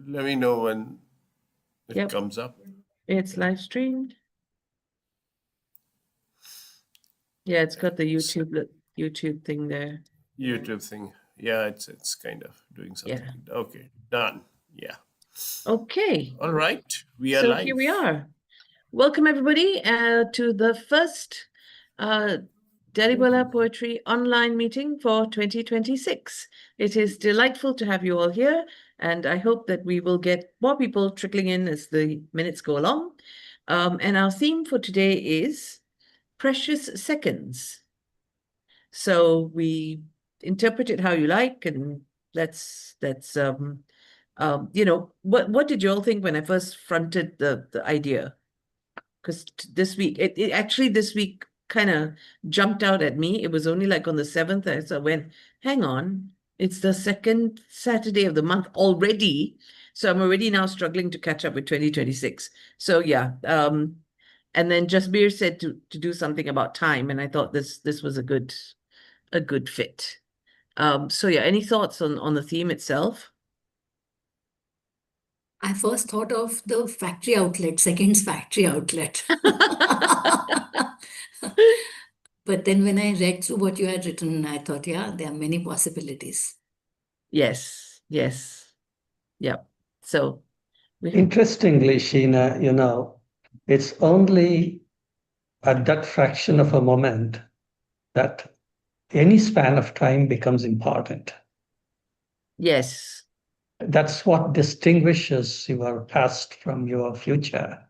Let me know when it Yep, comes up. it's live streamed. Yeah, it's got the YouTube thing there. YouTube thing. Yeah, it's kind of doing something. Yeah. Okay, done. Yeah. Okay. All right, we are So here we live. are. Welcome everybody to the first Delibala Poetry online meeting for 2026. It is delightful to have you all here, and I hope that we will get more people trickling in as the minutes go along. And our theme for today is precious seconds. So we interpret it how you like, and let's what did you all think when I first fronted the idea? Because this week, it actually this week kind of jumped out at me. It was only like on the 7th, I went, hang on, it's the second Saturday of the month already. So I'm already now struggling to catch up with 2026. So yeah, and then Jasbir said to do something about time, and I thought this was a good fit. So yeah, any thoughts on the theme itself? I first thought of the factory outlet, Second's factory outlet. But then when I read through what you had written, I thought, yeah, there are many possibilities. Yes, yes. Yep. So we Interestingly, Sheena, it's only at that fraction of a moment that any span of time becomes important. yes. That's what distinguishes your past from your future.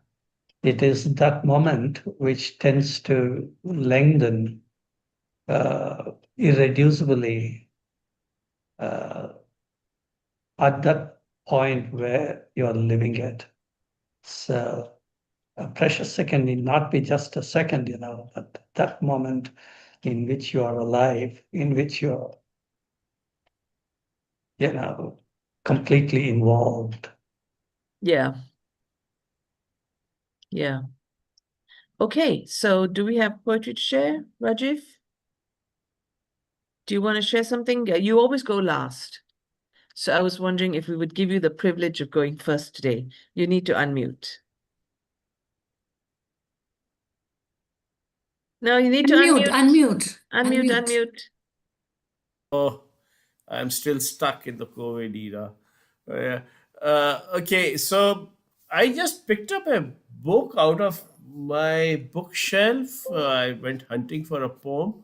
It is that moment which tends to lengthen irreducibly at that point where you're living it. So a precious second need not be just a second, but that moment in which you are alive, in which you're, completely involved. Yeah. Yeah. Okay, so do we have poetry to share, Rajiv? Do you want to share something? You always go last. So I was wondering if we would give you the privilege of going first today. You need to unmute. No, you need to Unmute. Unmute. Oh, I'm still stuck in the COVID era. Okay, so I just picked up a book out of my bookshelf. I went hunting for a poem,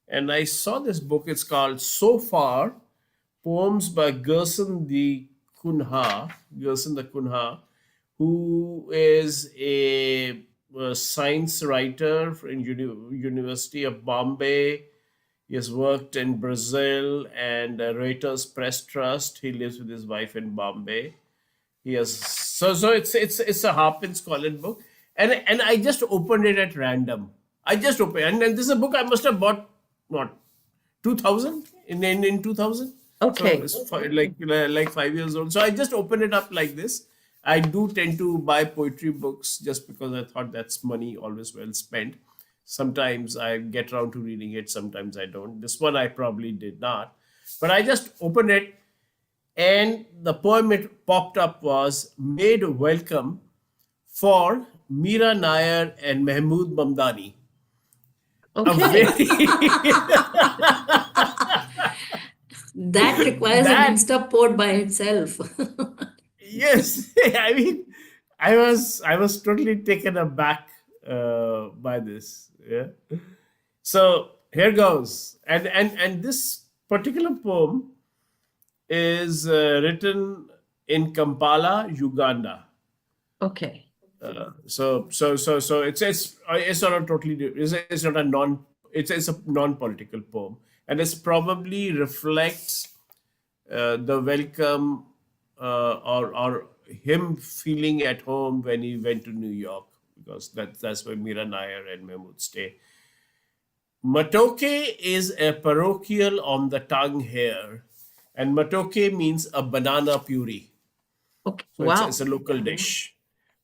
and I saw this book. It's called So Far, Poems by Gerson the Kunha, who is a science writer in University of Bombay. He has worked in Brazil and Reuters Press Trust. He lives with his wife in Bombay. He has so it's a Harpin Collins book, and I just opened it at random. I just opened, and this is a book I must have bought what 2000 in 2000. Okay. So it's like 5 years old. So I just opened it up like this. I do tend to buy poetry books just because I thought that's money always well spent. Sometimes I get around to reading it, sometimes I don't. This one I probably did not. But I just opened it, and the poem it popped up was Made Welcome for Meera Nair and Mahmood Mamdani. Okay. That requires an Insta pod by itself. Yes, I mean, I was totally taken aback by this. Yeah. So here goes, and this particular poem is written in Kampala, Uganda. Okay. So it's not a totally it's not a non it's a non-political poem, and it's probably reflects the welcome or him feeling at home when he went to New York, because that's where Meera Nair and Mahmood stay. Matoke is a parochial on the tongue here, and matoke means a banana puree. Okay. So Wow. it's a local dish.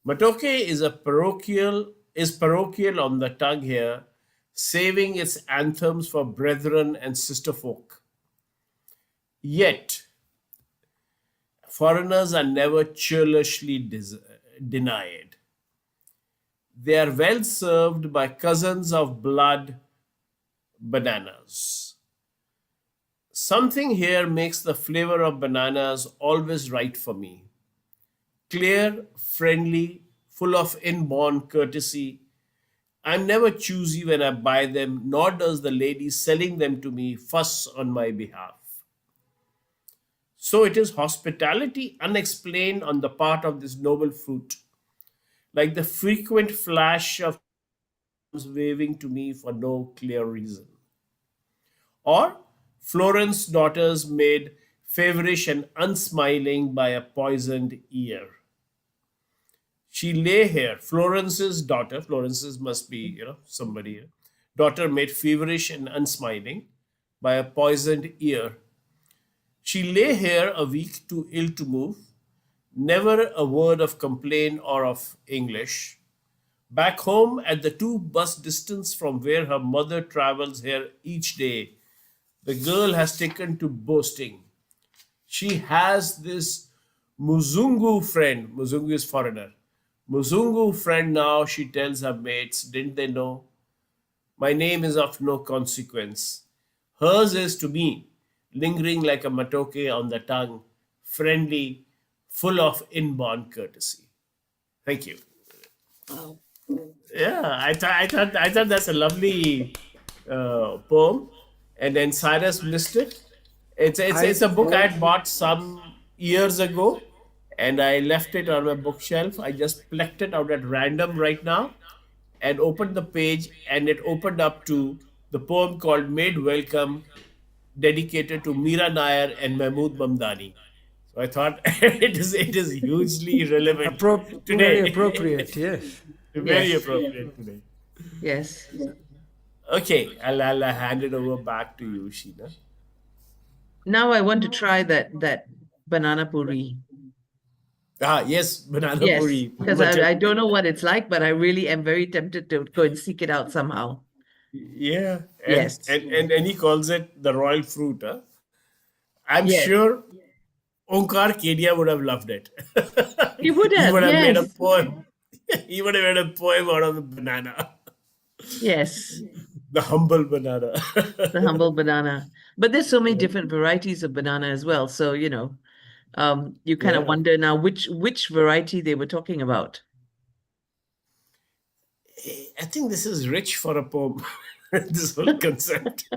Matoke is parochial on the tongue here, saving its anthems for brethren and sister folk. Yet, Foreigners are never churlishly denied. They are well served by cousins of blood bananas. Something here makes the flavor of bananas always right for me. Clear, friendly, full of inborn courtesy. I'm never choosy when I buy them, nor does the lady selling them to me fuss on my behalf. So it is hospitality unexplained on the part of this noble fruit, like the frequent flash of waving to me for no clear reason. Or Florence daughters made feverish and unsmiling by a poisoned ear. She lay here, Florence's daughter, Florence's must be, somebody, daughter made feverish and unsmiling by a poisoned ear. She lay here a week too ill to move, never a word of complaint or of English. Back home at the 2 bus distance from where her mother travels here each day, the girl has taken to boasting. She has this Muzungu friend. Muzungu is foreigner. Muzungu friend now, she tells her mates, didn't they know? My name is of no consequence. Hers is to me, lingering like a matoke on the tongue, friendly, full of inborn courtesy. Thank you. Wow. Yeah, I thought that's a lovely poem, and then Cyrus missed it. It's a book I had bought some years ago, and I left it on my bookshelf. I just plucked it out at random right now, and opened the page, and it opened up to the poem called "Made Welcome," dedicated to Meera Nair and Mahmood Mamdani. So I thought it is hugely relevant Very today. appropriate, yes. Very Yes. appropriate today. Yes. Okay, I'll hand it over back to you, Sheena. Now I want to try that banana puri. Yes, banana Yes, puri. because I don't know what it's like, but I really am very tempted to go and seek it out somehow. Yeah, Yes. and he calls it the royal fruit. Huh? I'm Yes. sure Onkar Kedia would have loved it. He would He have, would have made a yes. poem. He would have made a poem out of the banana, Yes, the humble banana. the humble banana. But there's so many different varieties of banana as well. So, you kind of Yeah. wonder now which variety they were talking about. I think this is rich for a poem. This whole concept.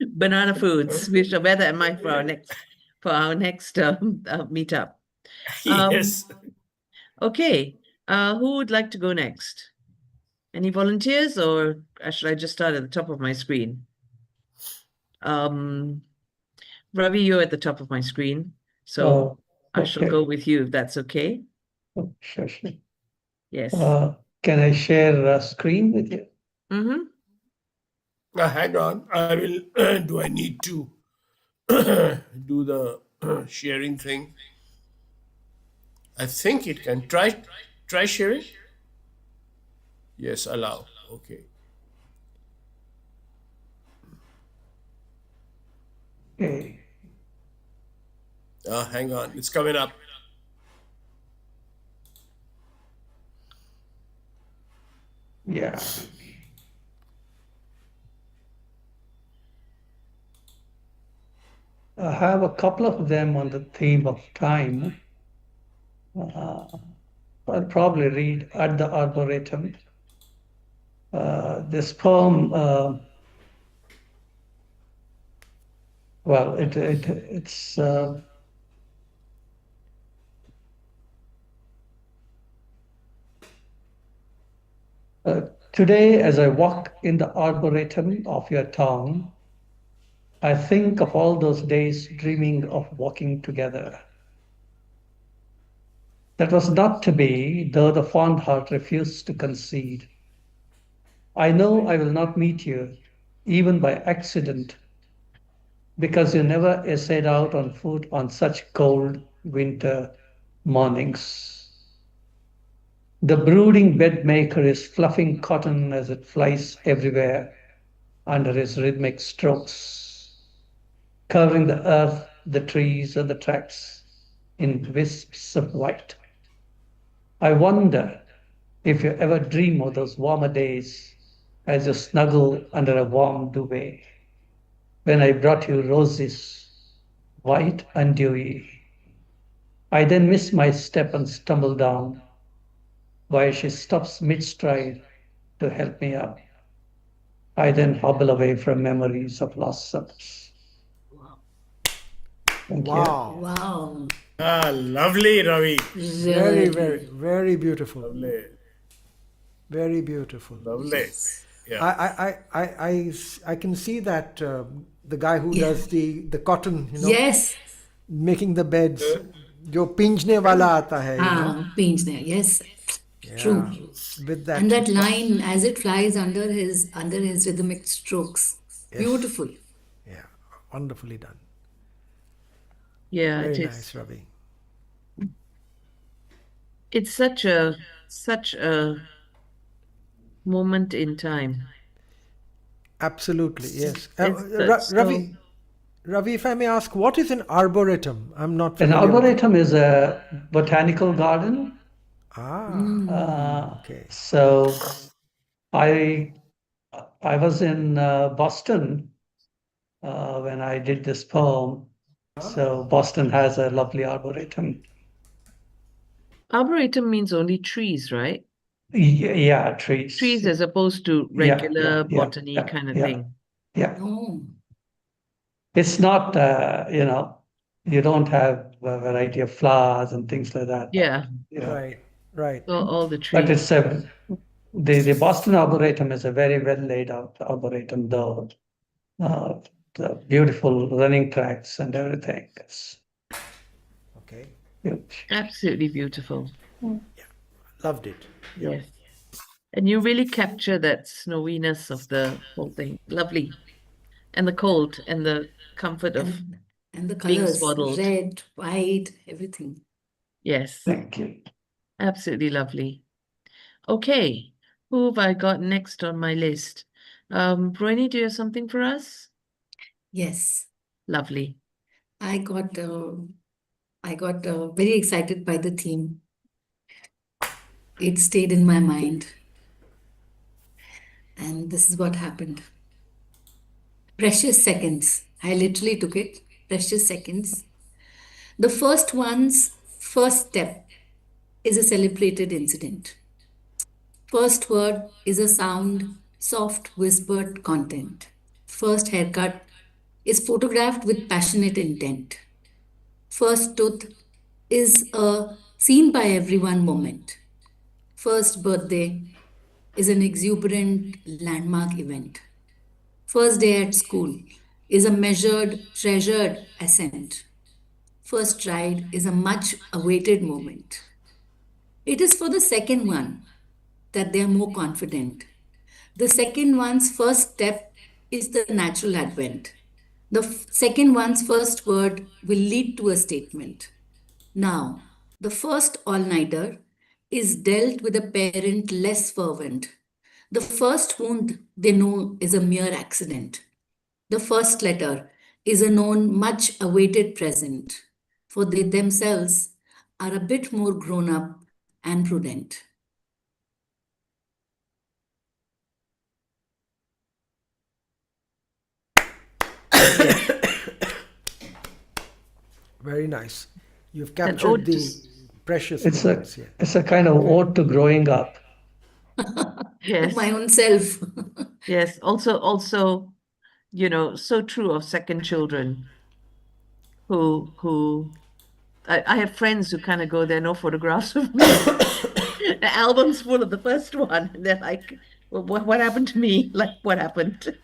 Banana foods. We shall bear that in mind for our next meetup. Yes. Okay. Who would like to go next? Any volunteers, or should I just start at the top of my screen? Ravi, you're at the top of my screen, so Oh, I shall okay. go with you if that's okay. Oh, sure. Yes. Can I share a screen with you? Mm-hmm. Hang on. I will. Do I need to do the sharing thing? I think it can. Try sharing. Yes, allow. Okay. Okay. Hang on. It's coming up. Yeah. I have a couple of them on the theme of time. I'll probably read At the Arboretum. This poem, well, it's today, as I walk in the arboretum of your town, I think of all those days dreaming of walking together. That was not to be, though the fond heart refused to concede. I know I will not meet you, even by accident, because you never essayed out on foot on such cold winter mornings. The brooding bedmaker is fluffing cotton as it flies everywhere under his rhythmic strokes, covering the earth the trees or the tracks in wisps of white. I wonder if you ever dream of those warmer days as you snuggle under a warm duvet, when I brought you roses, white and dewy. I then miss my step and stumble down, while she stops mid-stride to help me up. I then hobble away from memories of lost summers. Wow. Thank you. Wow. Wow. Lovely, Ravi. Very, very, Really. very beautiful. Lovely. Very beautiful. Lovely. Yes. Yeah. I can see that the guy who Yeah. does the cotton, Yes. making the beds, जो पींचने वाला आता है, Pinch there. Yes. True. with that. And that line as it flies under his rhythmic strokes. Yes. Beautiful. Yeah, wonderfully done. Yeah, Very it nice, is. Ravi. It's such a moment in time. Absolutely, yes. It's Ravi, Ravi, if I may ask, what is an arboretum? I'm not An familiar with it. arboretum is a botanical garden. Okay. So I was in Boston when I did this poem. So Boston has a lovely arboretum. Arboretum means only trees, right? Yeah, trees. Trees as opposed to Yeah, regular yeah, botany yeah, kind of yeah. thing. Yeah, Oh. it's not, you don't have a variety of flowers and things like that. Yeah, Right. all the But trees. it's the Boston Arboretum is a very well laid out arboretum, though. The beautiful running tracks and everything. It's Okay. huge. Absolutely beautiful. Loved it. Yes. And you really capture that snowiness of the whole thing. Lovely. And the cold and the comfort of, And the being colors, swaddled. red, white, everything. yes, Thank you. absolutely lovely. Okay, who have I got next on my list? Rohini, do you have something for us? Yes. Lovely. I got very excited by the theme. It stayed in my mind. And this is what happened. Precious seconds. I literally took it. Precious seconds. The first one's first step is a celebrated incident. First word is a sound, soft, whispered content. First haircut is photographed with passionate intent. First tooth is a seen by everyone moment. First birthday is an exuberant landmark event. First day at school is a measured, treasured ascent. First ride is a much awaited moment. It is for the second one that they are more confident. The second one's first step is the natural advent. The second one's first word will lead to a statement. Now, the first all-nighter is dealt with a parent less fervent. The first wound they know is a mere accident. The first letter is a known much awaited present, for they themselves are a bit more grown up and prudent. Very nice. You've An captured ode the to precious It's moments. it's a kind of ode to growing up. yes, My own self. yes. Also, so true of second children who I have friends who kind of go, there are no photographs of me. The album's full of the first one. And they're like, well, what happened to me? Like, what happened?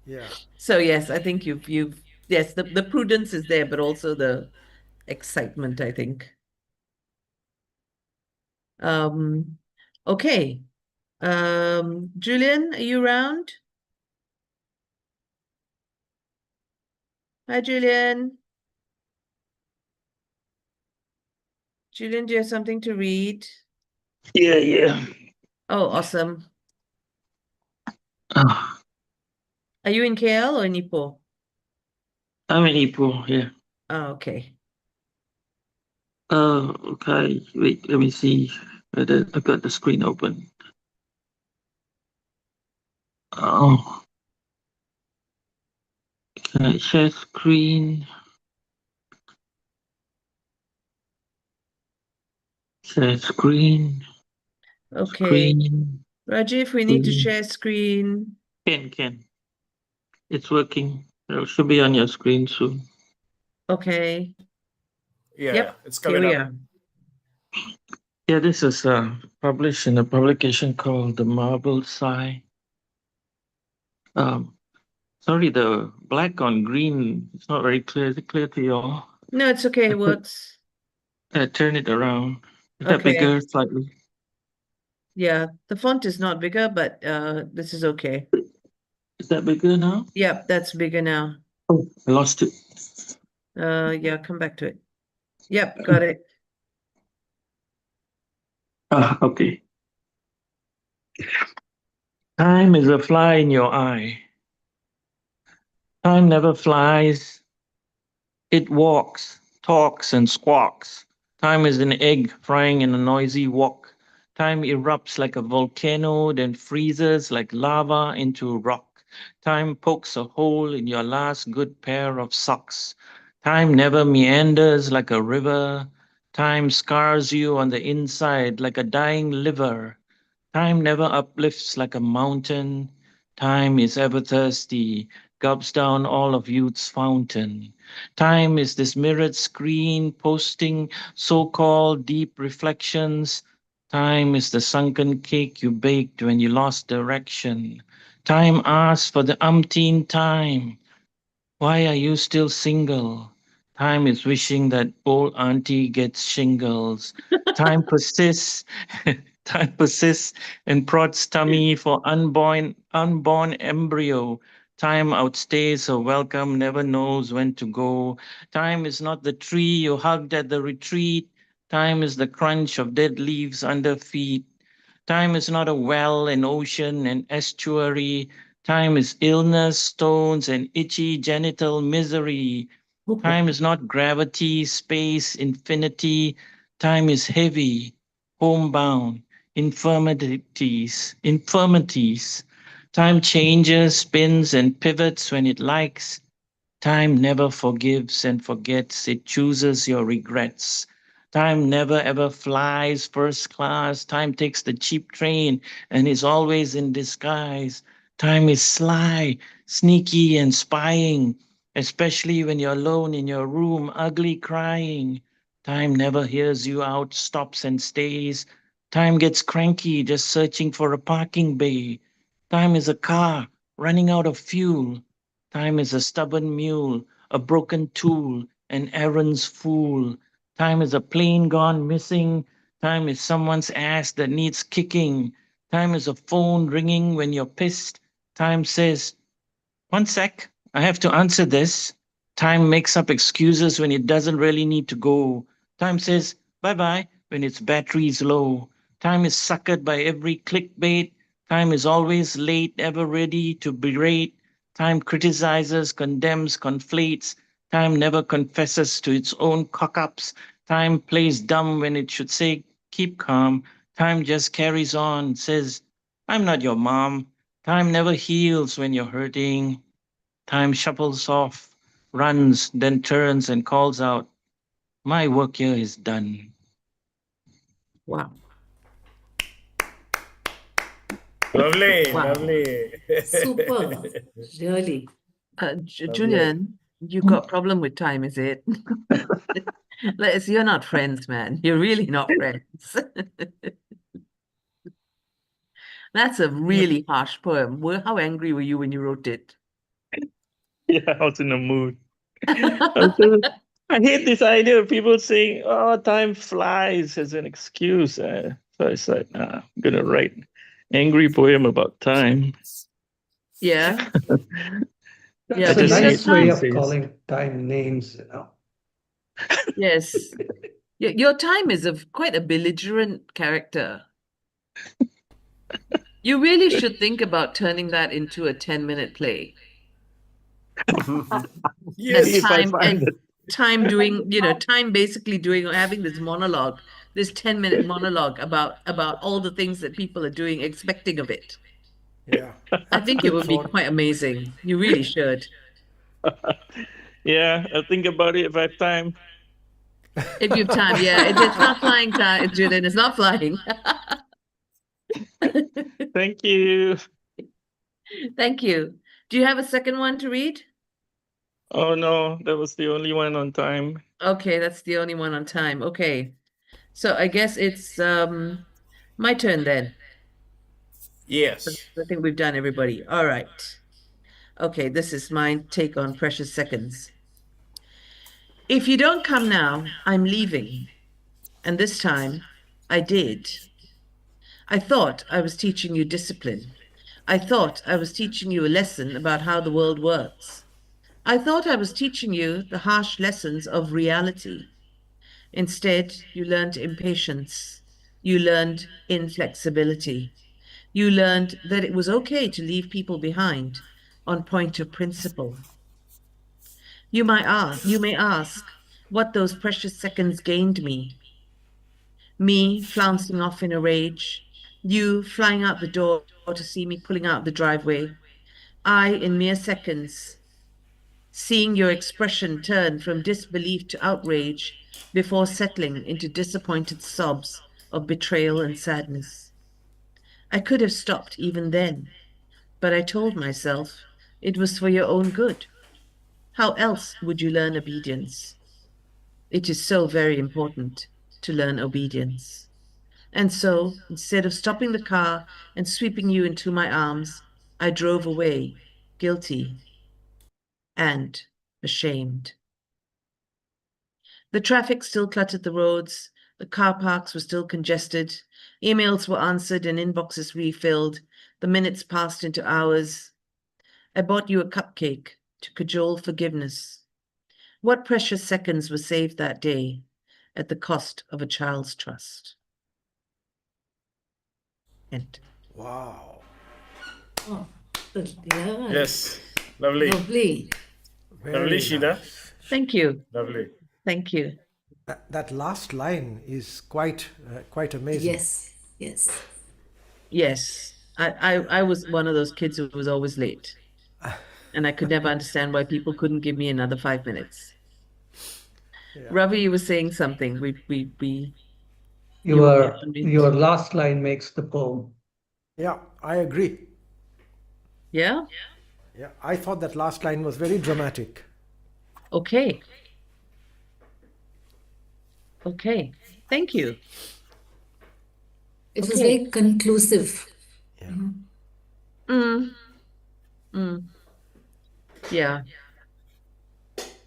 Yeah. So yes, I think yes, the prudence is there, but also the excitement, I think. Okay. Julian, are you around? Hi, Julian. Julian, do you have something to read? Yeah. Oh, awesome. Ah, Are you in KL or in Ipoh? I'm in Ipoh, yeah. Oh, okay. Okay. Wait, let me see whether I got the screen open. Oh, can I share screen? Share screen. Okay. Screen. Rajiv, we need to Screen. share screen. Can. It's working. It should be on your screen soon. Okay. Yeah, Yep, it's here coming we up. are. Yeah, this is published in a publication called The Marble Sigh. Um, sorry, the black on green is not very clear. Is it clear to you all? No, it's okay. It works. Turn it around. Is that Okay. bigger slightly? Yeah, the font is not bigger, but this is okay. Is that bigger now? Yep, that's bigger now. Oh, I lost it. Yeah, come back to it. Yep, got it. Okay. Time is a fly in your eye. Time never flies. It walks, talks, and squawks. Time is an egg frying in a noisy wok. Time erupts like a volcano, then freezes like lava into rock. Time pokes a hole in your last good pair of socks. Time never meanders like a river. Time scars you on the inside like a dying liver. Time never uplifts like a mountain. Time is ever thirsty, gulps down all of youth's fountain. Time is this mirrored screen posting so-called deep reflections. Time is the sunken cake you baked when you lost direction. Time asks for the umpteenth time. Why are you still single? Time is wishing that old auntie gets shingles. Time persists. Time persists and prods tummy for unborn embryo. Time outstays her welcome, never knows when to go. Time is not the tree you hugged at the retreat. Time is the crunch of dead leaves under feet. Time is not a well, an ocean, an estuary. Time is illness, stones, and itchy genital misery. Time is not gravity, space, infinity. Time is heavy, homebound, infirmities. Time changes, spins, and pivots when it likes. Time never forgives and forgets, it chooses your regrets. Time never ever flies first class. Time takes the cheap train and is always in disguise. Time is sly, sneaky, and spying, especially when you're alone in your room, ugly crying. Time never hears you out, stops and stays. Time gets cranky just searching for a parking bay. Time is a car running out of fuel. Time is a stubborn mule, a broken tool, an errand's fool. Time is a plane gone missing. Time is someone's ass that needs kicking. Time is a phone ringing when you're pissed. Time says, 1 sec, I have to answer this. Time makes up excuses when it doesn't really need to go. Time says, bye bye, when its battery's low. Time is suckered by every clickbait. Time is always late, ever ready to berate. Time criticizes, condemns, conflates. Time never confesses to its own cock ups. Time plays dumb when it should say, keep calm. Time just carries on, says, I'm not your mom. Time never heals when you're hurting. Time shuffles off, runs, then turns and calls out, my work here is done. Wow. Lovely, Wow. lovely. Super, really. Julian, you got problem with time, is it? You're not friends, man. You're really not friends. That's a really harsh poem. How angry were you when you wrote it? Yeah, I was in the mood. I hate this idea of people saying, oh, time flies as an excuse. So I said, nah, I'm going to write an angry poem about time. Yeah. That's Yeah, a just because nice hate way these of days. calling time names, you know. yes. Your time is quite a belligerent character. You really should think about turning that into a 10-minute play. Yes. If I time find and it. time doing, time basically doing or having this monologue, this 10-minute monologue about all the things that people are doing, expecting of it. Yeah, I that's a think it good would be thought. quite amazing. You really should. Yeah, I'll think about it if I have time. If you have time, yeah. It's not flying time, Julian. It's not flying. Thank you. Thank you. Do you have a second one to read? Oh no, that was the only one on time. Okay, that's the only one on time. Okay. So I guess it's my turn then. Yes. I think we've done everybody. All right. Okay, this is my take on precious seconds. If you don't come now, I'm leaving. And this time I did. I thought I was teaching you discipline. I thought I was teaching you a lesson about how the world works. I thought I was teaching you the harsh lessons of reality. Instead, you learned impatience. You learned inflexibility. You learned that it was okay to leave people behind on point of principle. You may ask what those precious seconds gained me. Me flouncing off in a rage, you flying out the door to see me pulling out the driveway. I, in mere seconds, seeing your expression turn from disbelief to outrage before settling into disappointed sobs of betrayal and sadness. I could have stopped even then, but I told myself it was for your own good. How else would you learn obedience? It is so very important to learn obedience. And so, instead of stopping the car and sweeping you into my arms, I drove away, guilty and ashamed. The traffic still cluttered the roads, the car parks were still congested, emails were answered and inboxes refilled, the minutes passed into hours. I bought you a cupcake to cajole forgiveness. What precious seconds were saved that day at the cost of a child's trust? End. Wow, Oh, yeah. Yes. Lovely. Lovely. Lovely, very Sheena. nice. Thank you. Lovely. Thank you. That last line is quite amazing. Yes. Yes. Yes. I was one of those kids who was always late. And I could never understand why people couldn't give me another 5 minutes. Yeah. Ravi, you were saying something. You were Your on mute. your last line makes the poem. Yeah, I agree. Yeah? Yeah, I thought that last line was very dramatic. Okay. Okay. Thank you. It was Okay. very conclusive. Yeah. Mm. Mm. Yeah.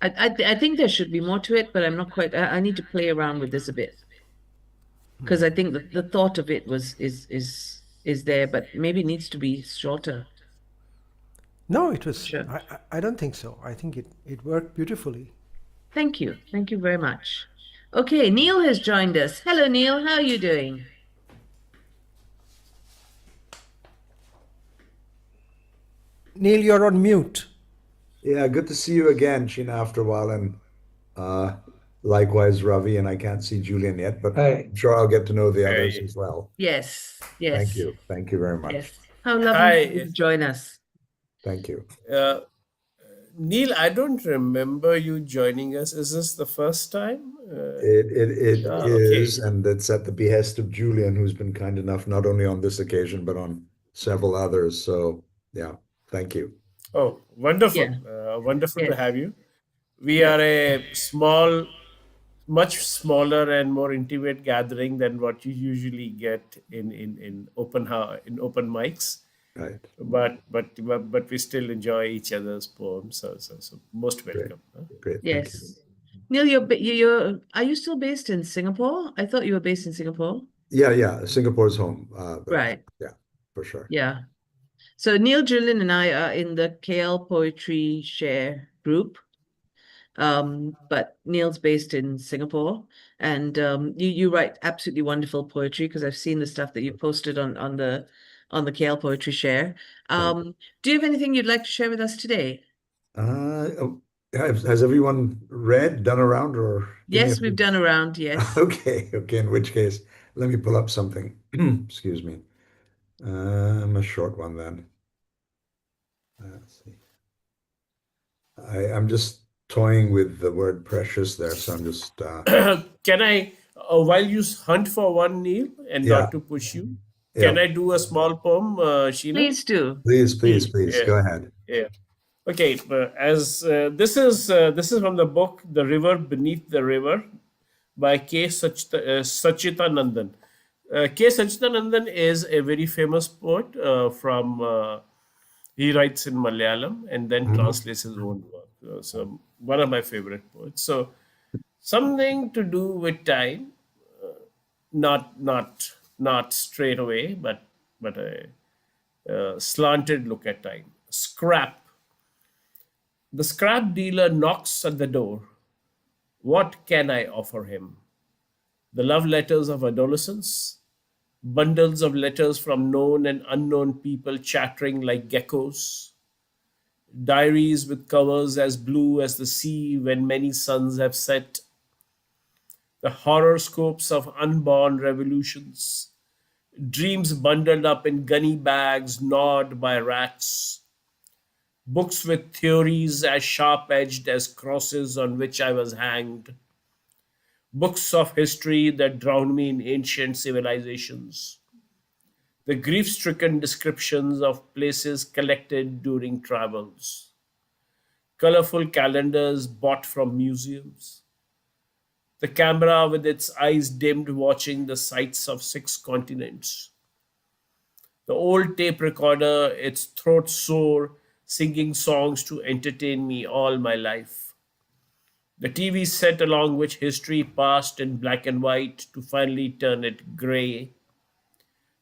I think there should be more to it, but I'm not quite. I need to play around with this a bit because I think the thought of it is there, but maybe needs to be shorter. No, it was. Sure. I don't think so. I think it worked beautifully. Thank you. Thank you very much. Okay, Neil has joined us. Hello, Neil. How are you doing? Neil, you're on mute. Yeah, good to see you again, Sheena, after a while, and uh, likewise, Ravi. And I can't see Julian yet, but Hi. I'm sure I'll get to know the others Hey. as well. Yes. Thank Yes. you. Thank you very much. Yes. How lovely Hi. for you to join us. Thank you. Neil, I don't remember you joining us. Is this the first time? It Okay. is, and it's at the behest of Julian, who's been kind enough not only on this occasion but on several others. So, yeah, thank you. Oh, wonderful. Yeah. Wonderful to Yes. have you. We are a much smaller and more intimate gathering than what you usually get in open mics. Right. But we still enjoy each other's poems. So most Great. welcome. Huh? Great. Thank you. Yes. Neil, you're are you still based in Singapore? I thought you were based in Singapore. Yeah. Singapore's home. But Right. yeah, for sure. Yeah. So Neil, Julian, and I are in the KL Poetry Share group. But Neil's based in Singapore, and you write absolutely wonderful poetry because I've seen the stuff that you posted on the KL Poetry Share. Thank Do you have anything you'd like to share with us today? Uh, Has everyone read, done around, or give me a Yes, we've done around. Yes. Okay, okay. In which case, let me pull up something. Excuse me. A short one then. Let's see. I'm just toying with the word precious there, so I'm just Can I, while you hunt for one, Neil, and yeah, not to push you, yeah. can I do a small poem, Sheila? Please do. Please, please, please Yeah, go ahead. yeah. Okay, as this is from the book "The River Beneath the River" by Sachitanandan. K. Sachitanandan is a very famous poet he writes in Malayalam and then Mhm. translates his own work. So one of my favorite poets. So something to do with time, not straight away, but a slanted look at time. Scrap. The scrap dealer knocks at the door. What can I offer him? The love letters of adolescence, bundles of letters from known and unknown people chattering like geckos, diaries with covers as blue as the sea when many suns have set, the horoscopes of unborn revolutions, dreams bundled up in gunny bags gnawed by rats, books with theories as sharp edged as crosses on which I was hanged, books of history that drowned me in ancient civilizations, the grief stricken descriptions of places collected during travels, colorful calendars bought from museums, the camera with its eyes dimmed watching the sights of 6 continents, the old tape recorder, its throat sore, singing songs to entertain me all my life, the TV set along which history passed in black and white to finally turn it gray,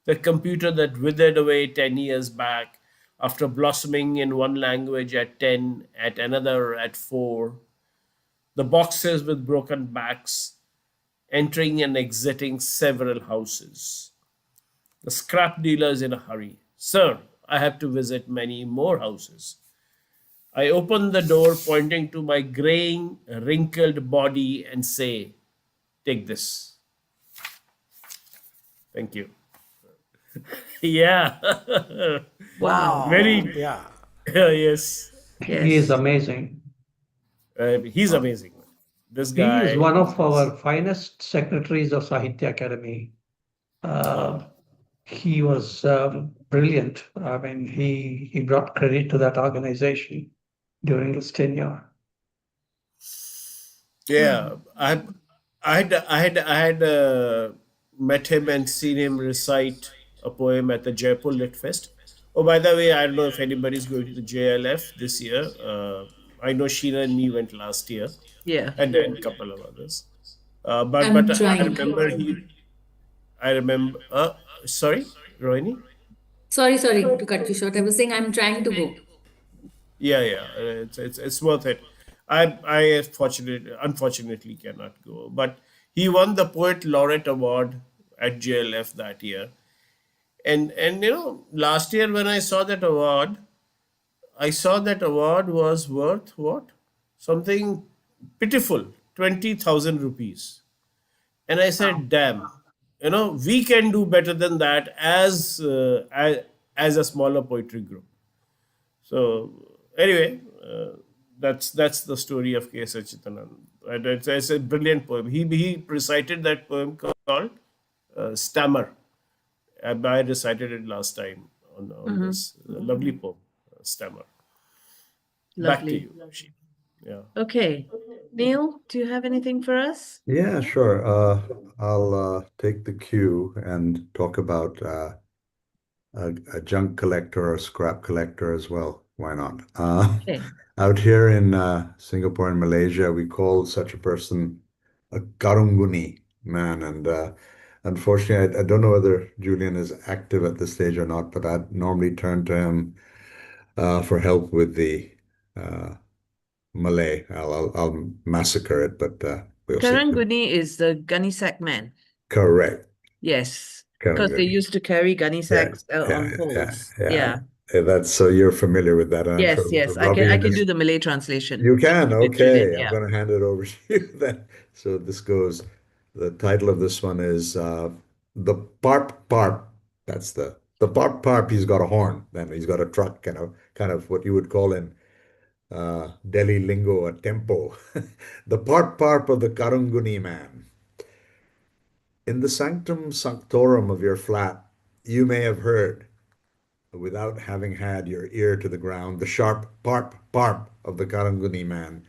the computer that withered away 10 years back after blossoming in one language at 10, at another at 4, the boxes with broken backs, entering and exiting several houses. The scrap dealer is in a hurry. Sir, I have to visit many more houses. I open the door, pointing to my graying, wrinkled body, and say, take this. Thank you. Yeah. Wow. Very, Yeah. yes. He is Yes. amazing. He's amazing. This He is guy one of is. our finest secretaries of Sahitya Academy. Uh, He was brilliant. I mean, he brought credit to that organization during his tenure. yeah, I had met him and seen him recite a poem at the Jaipur Lit Fest. Oh, by the way, I don't know if anybody's going to the JLF this year. I know Sheena and me went last year, Yeah. and then a couple of others. But I'm I trying. remember he. I remember. Sorry, Rohini. Sorry to cut you short. I was saying I'm trying to go. Yeah, yeah, it's worth it. I unfortunately cannot go, but he won the Poet Laureate Award at JLF that year, and last year when I saw that award was worth what, something pitiful, 20,000 rupees, and I Wow. said, damn, we can do better than that as a smaller poetry group. So anyway, that's the story of K. Sachitanand. And it's a brilliant poem. He recited that poem called Stammer. I recited it last time on this lovely poem, Stammer. Back to Lovely. you, Sheila. Yeah. Okay. Neil, do you have anything for us? Yeah, sure. I'll take the cue and talk about a junk collector or scrap collector as well. Why not? Okay. Out here in Singapore and Malaysia, we call such a person a karunguni man. And unfortunately, I don't know whether Julian is active at this stage or not, but I'd normally turn to him for help with the uh, Malay. I'll massacre it, but we'll see. Karanguni is the gunny sack man. Correct. Yes. Because they Karunguni. used to carry gunny Yeah, sacks on yeah, poles. yeah, Yeah. That's so you're familiar with that, and I'm Yes, sure yes. I Ravi and can do his the Malay translation. you Thank can. you, Julian. Okay, I'm Yeah. going to hand it over to you then. So this goes. The title of this one is the Parp Parp. That's the Parp Parp. He's got a horn. Then he's got a truck. Kind of what you would call in Delhi lingo a tempo. The Parp Parp of the Karunguni man. In the sanctum sanctorum of your flat, you may have heard, without having had your ear to the ground, the sharp parp parp of the Karanguni man,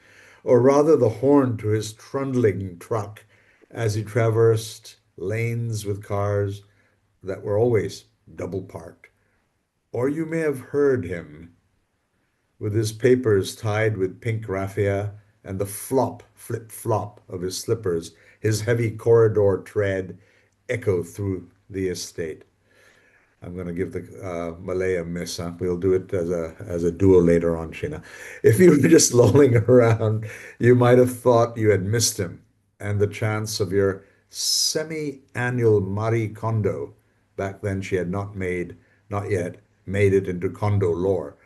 or rather the horn to his trundling truck as he traversed lanes with cars that were always double parked. Or you may have heard him with his papers tied with pink raffia and the flop, flip flop of his slippers, his heavy corridor tread echo through the estate. I'm going to give the Malay a miss. Huh? We'll do it as a duo later on, Sheena. If you were just lolling around, you might have thought you had missed him, and the chance of your semi-annual Marie Kondo. Back then, she had not yet made it into condo lore,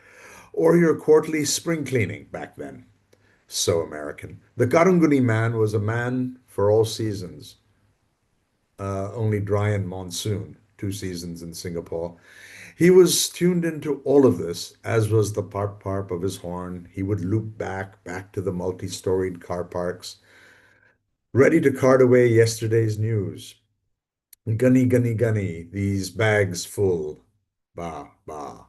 or your quarterly spring cleaning. Back then, so American. The Karunguni man was a man for all seasons, only dry and monsoon, 2 seasons in Singapore. He was tuned into all of this, as was the parp parp of his horn. He would loop back to the multi-storied car parks, ready to cart away yesterday's news. Gunny, gunny, gunny, these bags full. Bah, bah.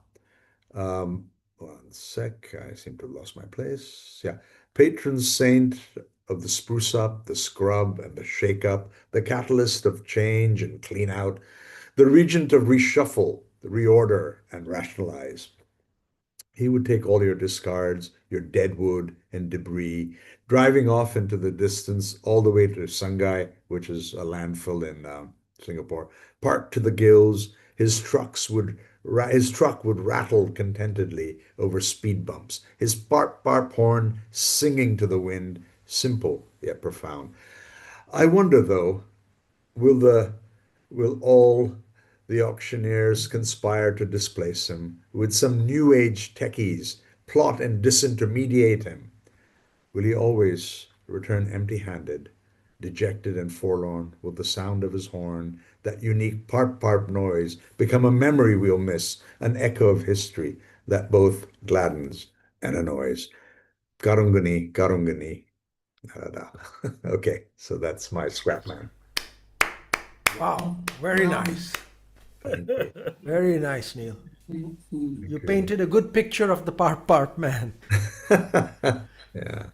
One sec, I seem to have lost my place. Yeah. Patron saint of the spruce up, the scrub, and the shake up, the catalyst of change and clean out, the regent of reshuffle, the reorder, and rationalize. He would take all your discards, your dead wood and debris, driving off into the distance all the way to Sungai, which is a landfill in Singapore, parked to the gills. His truck would rattle contentedly over speed bumps, his barp barp horn singing to the wind, simple yet profound. I wonder though, will the will all the auctioneers conspire to displace him? With some new age techies plot and disintermediate him? Will he always return empty handed, dejected and forlorn? Will the sound of his horn, that unique parp parp noise, become a memory we'll miss, an echo of history that both gladdens and annoys? Karungani, Karungani. Okay, so that's my scrapman. Wow, very nice. Thank you. Very nice, Neil. You you. painted a good picture of the Parp Parp man. Yeah.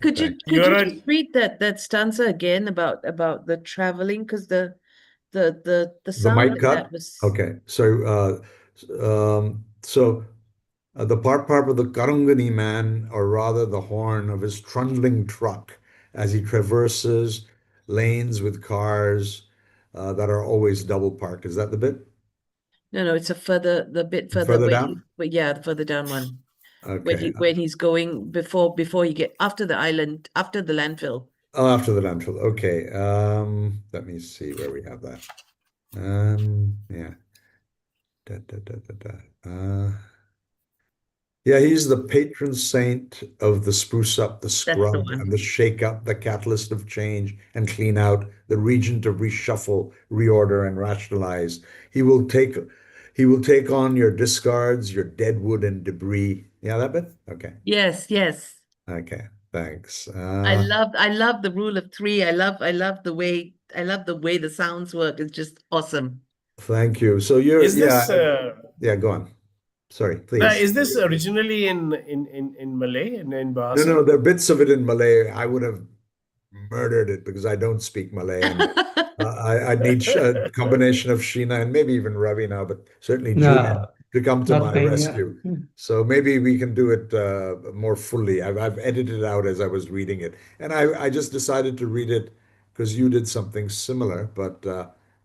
Could you Thank You're a just read that stanza again about the traveling? Because the The sound mic of cut? that was Okay. So the part part of the Karungani man, or rather the horn of his trundling truck as he traverses lanes with cars that are always double parked. Is that the bit? no, it's the bit further Further where down? yeah, the further down one. Okay. When he's going before you get after the island, after the landfill. Oh, after the landfill. Okay. Let me see where we have that. Yeah. Da, da, da, da, da. Yeah, he's the patron saint of the spruce up, the That's the scrub, one. and the shake up, the catalyst of change and clean out, the regent of reshuffle, reorder, and rationalize. He will take on your discards, your dead wood and debris. Yeah, that bit? Okay. Yes, yes. Okay. Thanks. I love the rule of three. I love the way the sounds work. It's just awesome. Thank you. So is this yeah, go on. Sorry, please. is this originally in Malay and in No, Bahasa? there are bits of it in Malay. I would have murdered it because I don't speak Malay, and I need a combination of Sheena and maybe even Ravi now, but certainly Julian No, to come to not my me. Yeah. rescue. So maybe we can do it more fully. I've edited it out as I was reading it, and I just decided to read it because you did something similar. But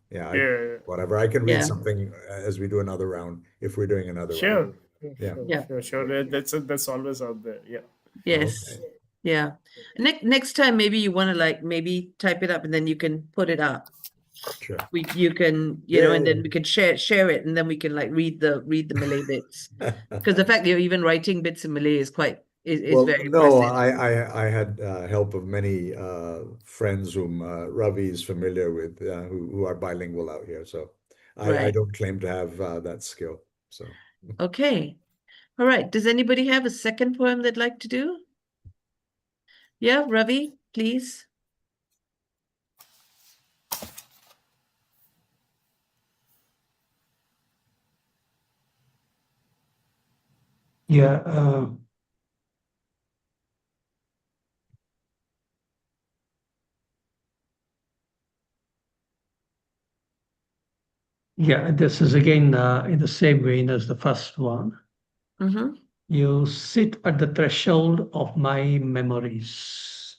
yeah, Yeah, whatever. I can read Yeah. something as we do another round if we're doing another round. sure, Yeah. Yeah. sure. That's always out there. Yeah. Yes. Okay. Yeah. Next time maybe you want to maybe type it up and then you can put it up. Sure. you can, and then we can share it, and then we can like read the Malay bits. Because the fact that you're even writing bits in Malay is Well, very no, impressive. I had help of many friends whom Ravi is familiar with, who are bilingual out here. So I Right. don't claim to have that skill. So Okay. All right. Does anybody have a second poem they'd like to do? Yeah, Ravi, please. Yeah, yeah, this is again in the same vein as the first one. Mm-hmm. You sit at the threshold of my memories.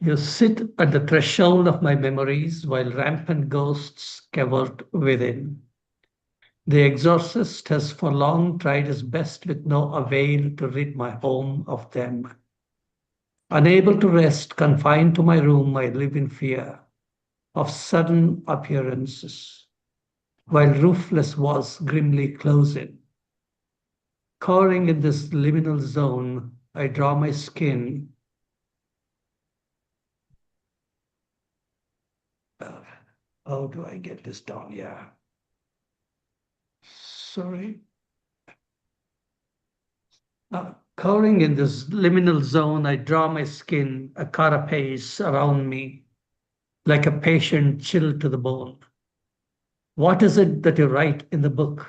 You sit at the threshold of my memories while rampant ghosts cavort within. The exorcist has for long tried his best with no avail to rid my home of them. Unable to rest, confined to my room, I live in fear of sudden appearances, while roofless walls grimly close in. Cowering in this liminal zone, I draw my skin. How do I get this down? Yeah. Sorry. Cowering in this liminal zone, I draw my skin, a carapace around me, like a patient chilled to the bone. What is it that you write in the book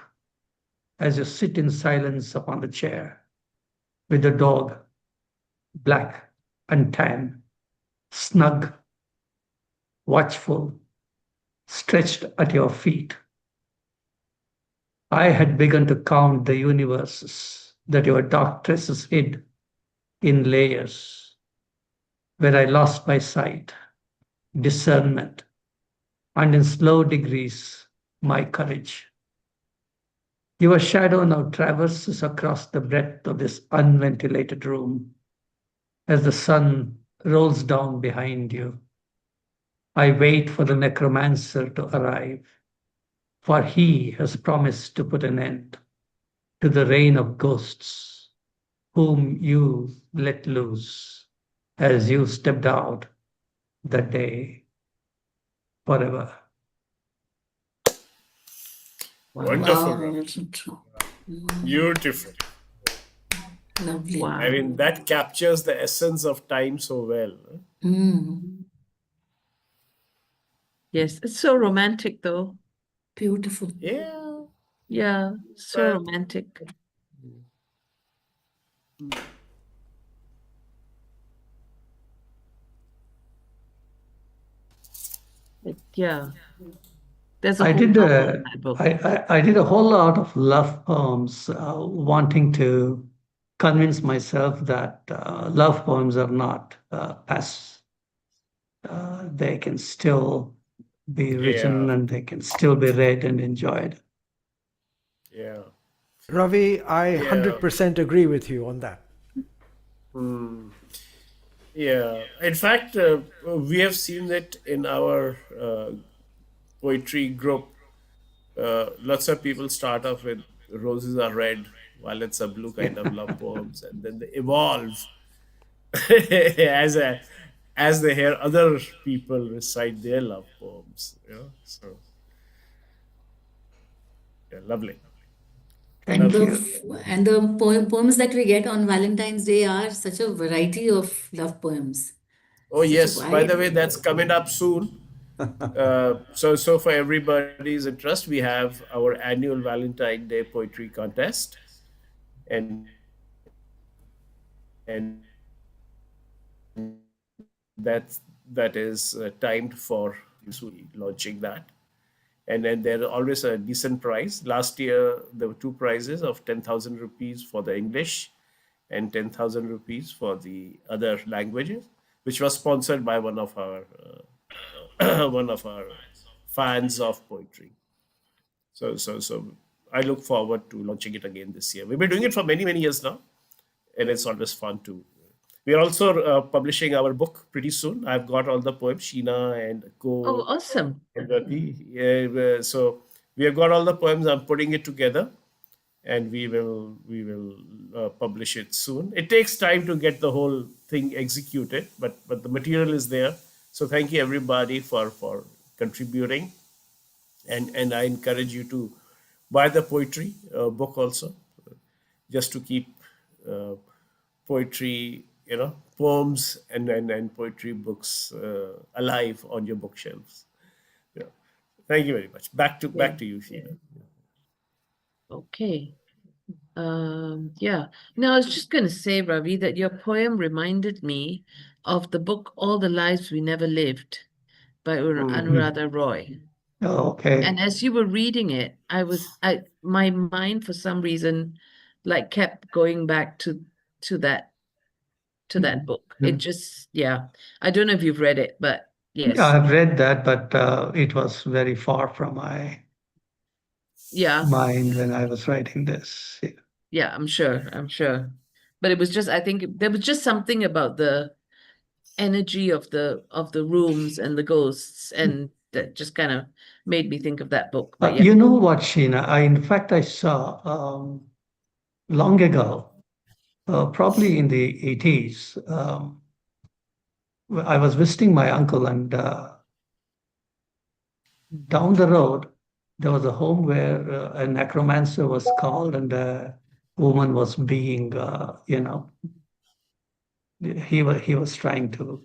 as you sit in silence upon the chair with the dog, black and tan, snug, watchful, stretched at your feet? I had begun to count the universes that your dark tresses hid in layers, where I lost my sight, discernment, and in slow degrees, my courage. Your shadow now traverses across the breadth of this unventilated room as the sun rolls down behind you. I wait for the necromancer to arrive, for he has promised to put an end to the reign of ghosts, whom you let loose as you stepped out that day forever. Wonderful, Wow. Ravi. Beautiful. Lovely. Wow. I mean, that captures the essence of time so well. Mm. Yes, it's so romantic though. Beautiful. Yeah. Yeah, so But romantic. Yeah, there's a I whole did novel in a that book. I did a whole lot of love poems, wanting to convince myself that love poems are not pass. They can still be written yeah, and they can still be read and enjoyed. yeah, Ravi, I yeah. 100% agree with you on that. Hmm. Yeah. In fact, we have seen it in our poetry group. Lots of people start off with roses are red, violets are blue kind of love poems, and then they evolve as a as they hear other people recite their love poems. So yeah, lovely, And Thank lovely. you. the poems that we get on Valentine's Day are such a variety of love poems. Oh Such a yes, by the wide. way, that's coming up soon. So for everybody's interest, we have our annual Valentine Day poetry contest, and that is timed for launching that. And then there's always a decent prize. Last year there were two prizes of 10,000 rupees for the English and 10,000 rupees for the other languages, which was sponsored by one of our one of our fans of poetry. So I look forward to launching it again this year. We've been doing it for many years now, and it's always fun to. We are also publishing our book pretty soon. I've got all the poems, Sheena and Oh, Co. awesome. and Ravi. So we have got all the poems. I'm putting it together, and we will publish it soon. It takes time to get the whole thing executed, but the material is there. So thank you everybody for contributing, and I encourage you to buy the poetry book also, just to keep uh, poetry, poems and poetry books alive on your bookshelves. Yeah. Thank you very much. Yeah. Back to you, Sheena. Okay. Yeah. Now, I was just going to say, Ravi, that your poem reminded me of the book All the Lives We Never Lived by Anuradha Roy. Okay. And as you were reading it, my mind for some reason like kept going back to that book. It just, yeah. I don't know if you've read it, but Yeah, yes. I've read that, but it was very far from my Yeah. mind when I was writing this. Yeah. Yeah, I'm sure. But it was just, I think there was just something about the energy of the rooms and the ghosts, and that just kind of made me think of that book. But yeah. You know what, Sheena? In fact, I saw long ago, probably in the 80s, I was visiting my uncle, and down the road, there was a home where a necromancer was called, and a woman was being, he was trying to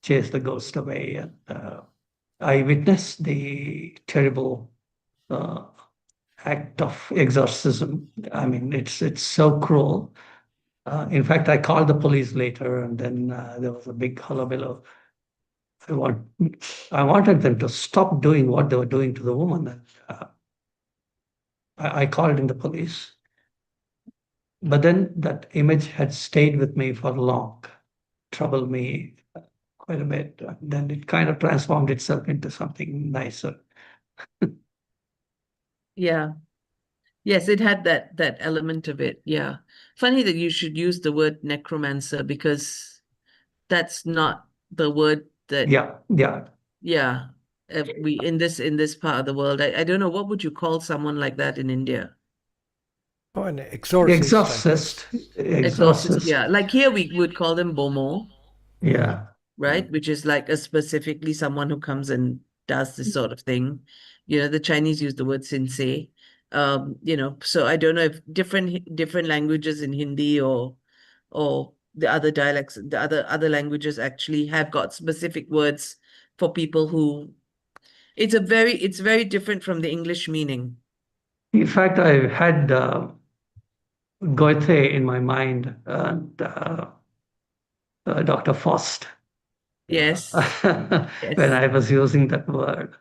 chase the ghost away, and I witnessed the terrible uh, act of exorcism. I mean, it's so cruel. In fact, I called the police later, and then there was a big hullabaloo. I want, I wanted them to stop doing what they were doing to the woman. And, I called in the police, but then that image had stayed with me for long, troubled me quite a bit. And then it kind of transformed itself into something nicer. Yeah. Yes, it had that element of it. Yeah. Funny that you should use the word necromancer, because that's not the word that, Yeah, yeah. yeah, we in this part of the world. I don't know, what would you call someone like that in India? Oh, an exorcist, I guess. Exorcist, Exorcist. yeah. Like here we would call them bomo, Yeah. right? Which is like a specifically someone who comes and does this sort of thing. The Chinese use the word sensei. So I don't know if different languages in Hindi or the other dialects, the other languages actually have got specific words for people who it's very different from the English meaning. In fact, I had Goethe in my mind, and Dr. Faust Yes. when Yes. I was using that word. I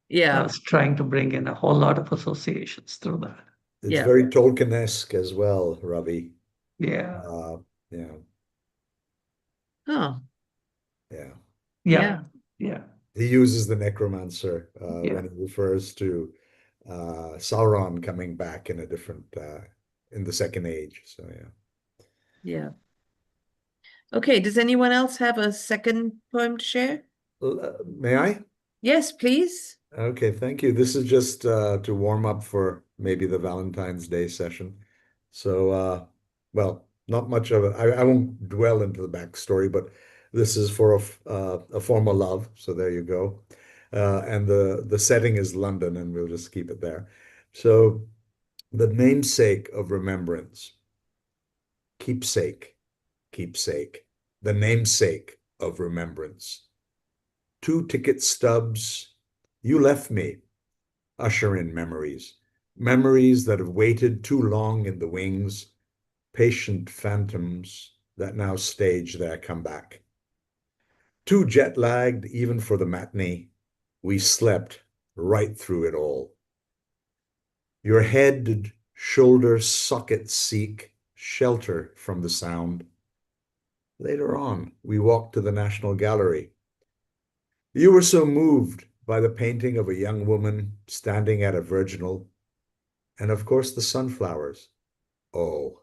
Yeah. was trying to bring in a whole lot of associations through that. It's Yeah. very Tolkien-esque as well, Ravi. Yeah. Yeah, Oh, yeah. Yeah. yeah. Yeah. He uses the necromancer Yeah. when he refers to Sauron coming back in a different in the second age. So yeah. Yeah. Okay, does anyone else have a second poem to share? May I? Yes, please. Okay, thank you. This is just to warm up for maybe the Valentine's Day session. So, well, not much of it. I won't dwell into the backstory, but this is for a former love. So there you go. And the setting is London, and we'll just keep it there. So, the namesake of remembrance, keepsake, keepsake, the namesake of remembrance. 2 ticket stubs. You left me, usher in memories, memories that have waited too long in the wings, patient phantoms that now stage their comeback. Too jet lagged even for the matinee, we slept right through it all. Your head, shoulder, socket seek shelter from the sound. Later on, we walked to the National Gallery. You were so moved by the painting of a young woman standing at a virginal, and of course the sunflowers. Oh,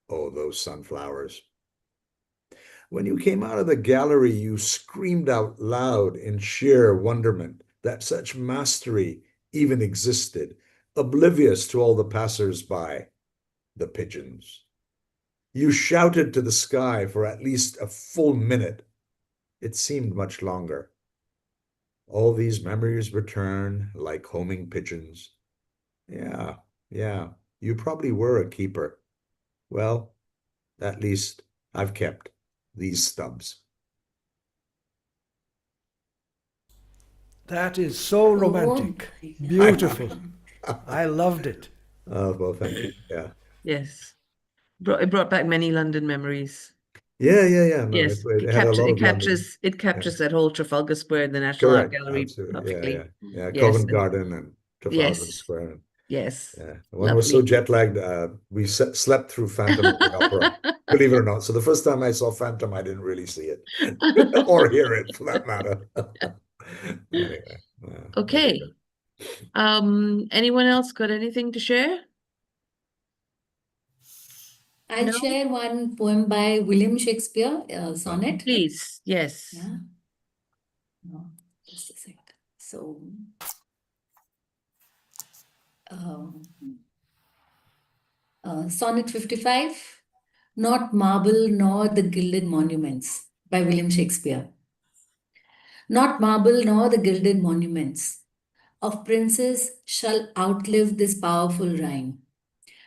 oh, those sunflowers. When you came out of the gallery, you screamed out loud in sheer wonderment that such mastery even existed, oblivious to all the passers-by, the pigeons. You shouted to the sky for at least a full minute. It seemed much longer. All these memories return like homing pigeons. Yeah, you probably were a keeper. Well, at least I've kept these stubs. That is so romantic. my Beautiful. I loved it. Oh, well, thank you. Yeah. Yes. It brought back many London memories. Yeah. No, Yes, it had a lot of London. it captures that whole Trafalgar Square and the National Art Correct. Gallery Absolutely. perfectly. Yeah. Yes, Covent Garden and Trafalgar yes, Square. yes. Yeah. When I was so Lovely. jet lagged, we slept through Phantom of the Opera, believe it or not. So the first time I saw Phantom, I didn't really see it or hear it for that matter. Anyway. Okay. Anyone else got anything to share? I'll No? share one poem by William Shakespeare, sonnet. Please, yes. Yeah. No, just a second. So, Sonnet 55, Not Marble Nor the Gilded Monuments by William Shakespeare. Not marble nor the gilded monuments of princes shall outlive this powerful rhyme,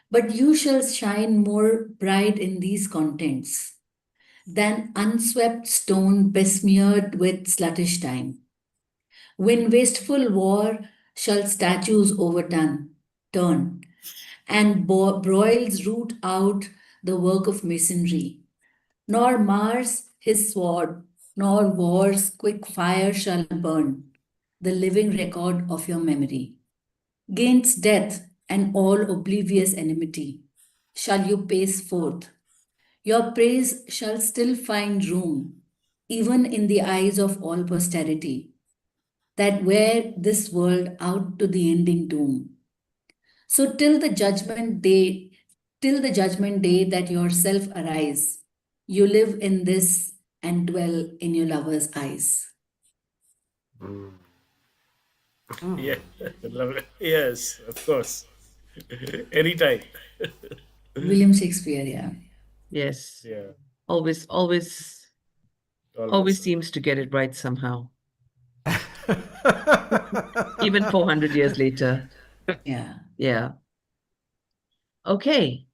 but you shall shine more bright in these contents than unswept stone besmeared with sluttish time. When wasteful war shall statues turn, and broils root out the work of masonry, nor Mars his sword, nor war's quick fire shall burn the living record of your memory. Gainst death and all oblivious enmity shall you pace forth. Your praise shall still find room, even in the eyes of all posterity, that wear this world out to the ending doom. So till the judgment day that yourself arise, you live in this and dwell in your lover's eyes. Yeah, love it. Yes, of course. Anytime. William Shakespeare, yeah. Yes. Yeah, Always always. seems to get it right somehow. Even 400 years later. Yeah. Yeah. Okay.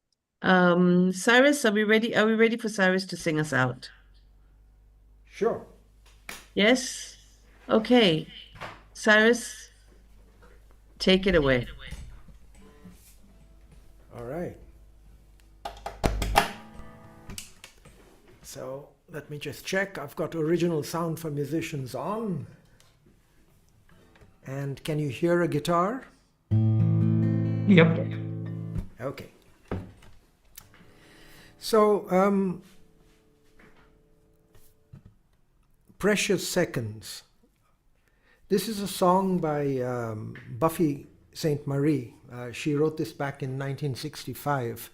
Cyrus, are we ready? Are we ready for Cyrus to sing us out? Sure. Yes? Okay. Cyrus, take it away. All right. So let me just check. I've got original sound for musicians on. And can you hear a guitar? Yep. Okay. So, Precious Seconds. This is a song by Buffy St. Marie. She wrote this back in 1965.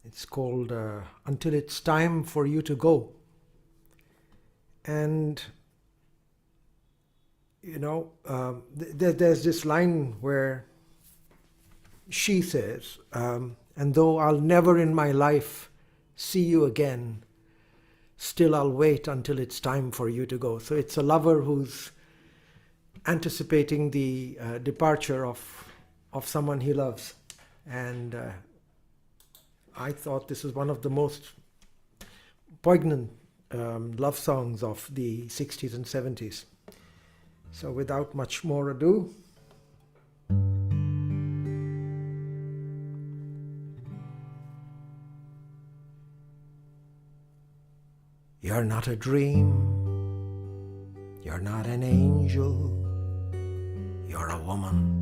It's called Until It's Time for You to Go. And, you know, there's this line where she says, and though I'll never in my life see you again, still I'll wait until it's time for you to go. So it's a lover who's anticipating the departure of someone he loves. And I thought this was one of the most poignant love songs of the 60s and 70s. So without much more ado, you're not a dream, you're not an angel, you're a woman.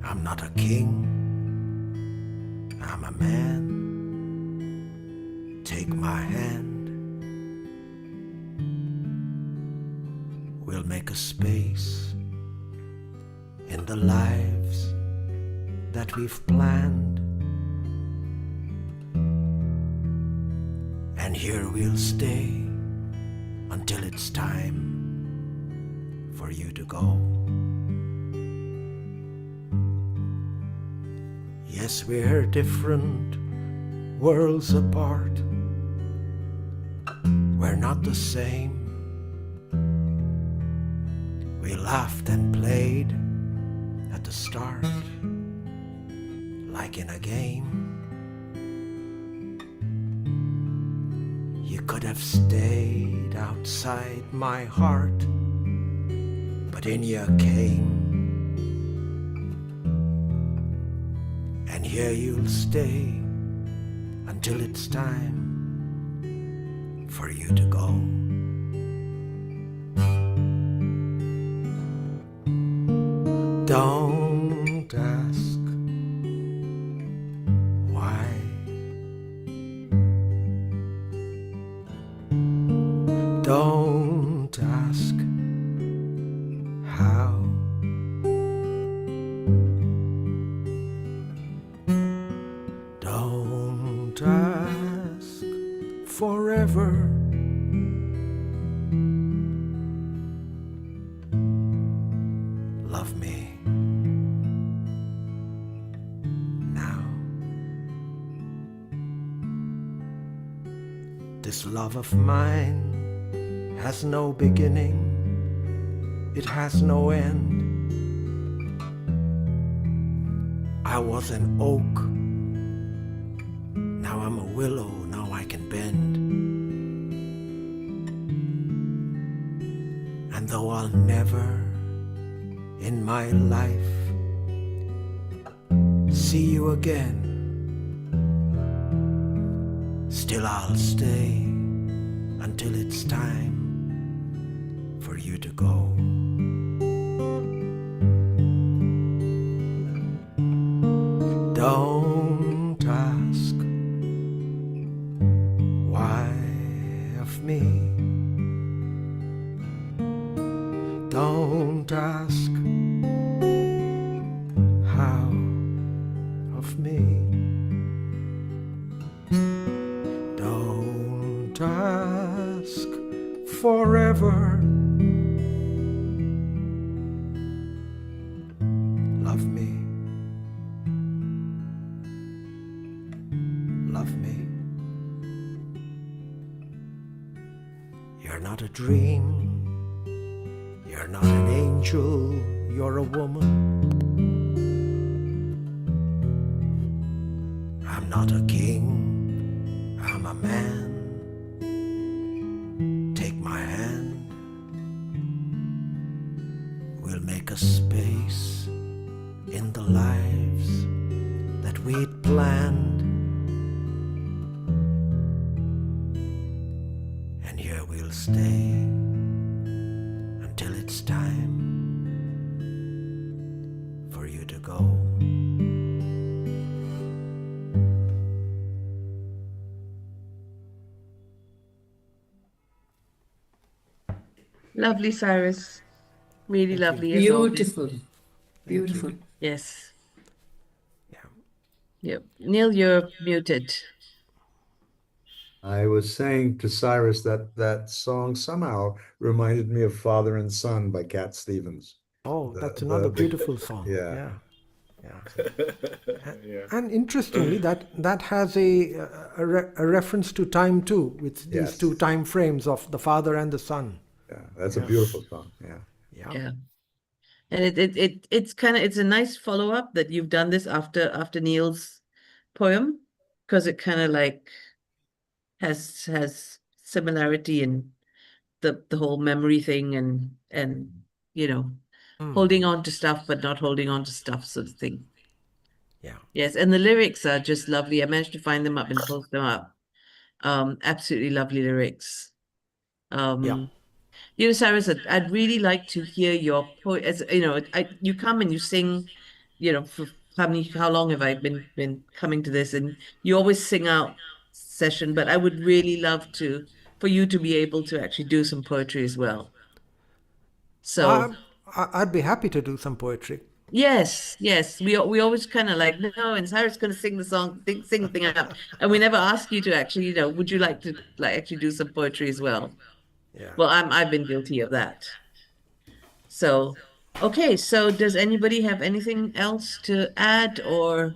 I'm not a king, I'm a man. Take my hand, we'll make a space in the lives that we've planned. here we'll stay until it's time for you to go. Yes, we're different worlds apart. We're not the same. We laughed and played at the start, like in a game. You could have stayed outside my heart, but in you came. And here you'll stay until it's time for you to go. Don't ask why. Don't ask how. Don't ask forever. Love me now. This love of mine has no beginning, it has no end. I was an oak, now I'm a willow, now I can bend. And though I'll never in my life see you again, still I'll stay until it's time for you to go. Don't ask why of me. Don't ask how of me. Don't ask forever. Love me. Love me. You're not a dream. You're not an angel. You're a woman. I'm not a king. I'm a man. Take my hand. We'll make a space in the lives that we'd planned. And here we'll stay until it's time for you to go. Lovely, Cyrus. Really lovely as always. Beautiful. Beautiful. Yes. Yeah. Yep. Neil, you're muted. I was saying to Cyrus that that song somehow reminded me of Father and Son by Cat Stevens. Oh, The- that's the- another the- beautiful song. yeah. Yeah. Yeah. Yeah. And interestingly, that has a reference to time too, with these Yes. two time frames of the father and the son. Yeah, that's a Yeah. beautiful song. Yeah. Yeah. Yeah. And it's a nice follow-up that you've done this after Neil's poem, because it kind of like has similarity in the whole memory thing and you know holding on to stuff but not holding on to stuff sort of thing. Yeah. Yes, and the lyrics are just lovely. I managed to find them up and post them up. Absolutely lovely lyrics. Yeah. You know, Cyrus, I'd really like to hear your poem. As you know, you come and you sing. You know, for how long have I been coming to this? And you always sing out session. But I would really love for you to be able to actually do some poetry as well. So I'd be happy to do some poetry. Yes, yes. We always kind of like, no, and Cyrus going to sing the song, sing the thing out, and we never ask you to actually, would you like to like actually do some poetry as well? Yeah. Well, I've been guilty of that. So, okay. So, does anybody have anything else to add, or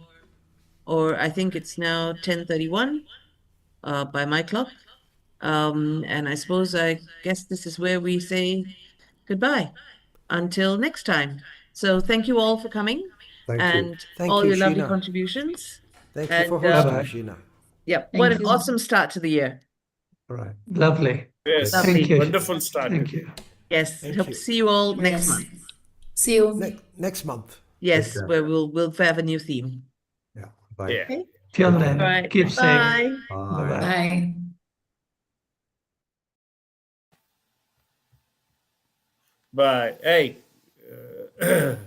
I think it's now 10:31, by my clock. And I guess this is where we say goodbye until next time. So, thank you all for coming Thank you. and Thank all you, your lovely Sheena. contributions. Thank you for And hosting, Bye-bye. Sheena. yeah, what Thank an you. awesome start to the year. All right. Lovely. Yes, Lovely. Thank you. wonderful start. Thank you. Yes, Thank hope you. to see you all next Yes. month. See you. Next month. Yes, care. where we'll have a new theme. Yeah. Bye. Yeah. Okay. Till All then, right. keep safe. Bye. Bye. Bye-bye. Bye. Bye. Hey.